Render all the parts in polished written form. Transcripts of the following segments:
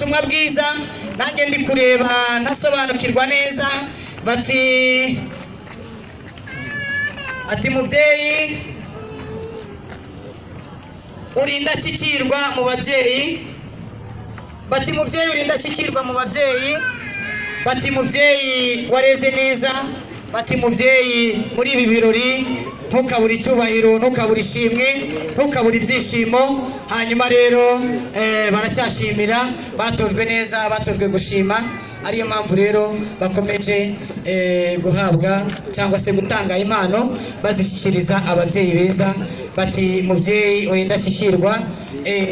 ubutumwa bwiza nanjye ndi kureba ntasobanukirwa neza ati mubyeyi uri indashyikirwa mu babyeyi, bati mubyeyi uri indashyikirwa mu babyeyi, bati mubyeyi wareze neza, bati mubyeyi muri ibi birori ntukabura icyubahiro, ntukabura ishimwe, ntukabura ibyishimo. Hanyuma rero baracyashimira, batojwe neza, batojwe gushima, ariyo mpamvu rero bakomeje guhabwa cyangwa se gutanga impano bazishyikiriza ababyeyi beza. Bati mubyeyi uri indashyikirwa,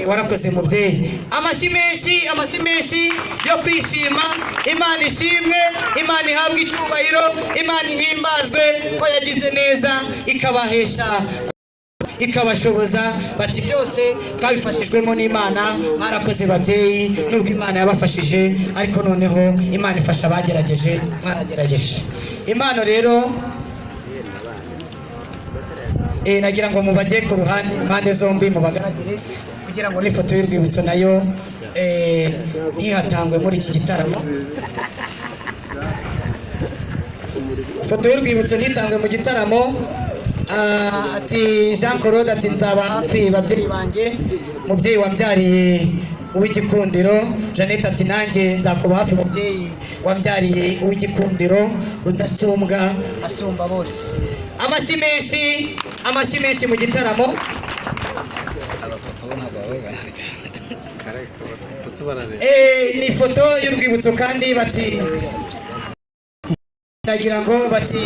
warakoze mubyeyi. Amashyi menshi yo kwishima. Imana ishimwe, Imana ihabwe icyubahiro, Imana ihimbazwe ko yagize neza ikabahesha ikabashoboza. Bati byose twabifashijwemo n'Imana, mwarakoze babyeyi. Nubwo Imana yabafashije ariko noneho Imana ifasha abagerageje, mwagerageje. Imana rero nagira ngo mubajye ku ruhande, impande zombi mubagaragire kugira ngo n'ifoto y'urwibutso nayo ntihatangwe muri iki gitaramo. Ifoto y'urwibutso ntitangwe mu gitaramo. Ati Jean Claude ati nzaba hafi babyeyi banjye, mubyeyi wambyariye uw'igikundiro. Jeannette ati nanjye nzakuba hafi mubyeyi wambyariye uw'igikundiro, udasumbwa asumba bose. Amashyi menshi mu gitaramo. Ni ifoto y'urwibutso kandi bati nagira ngo bati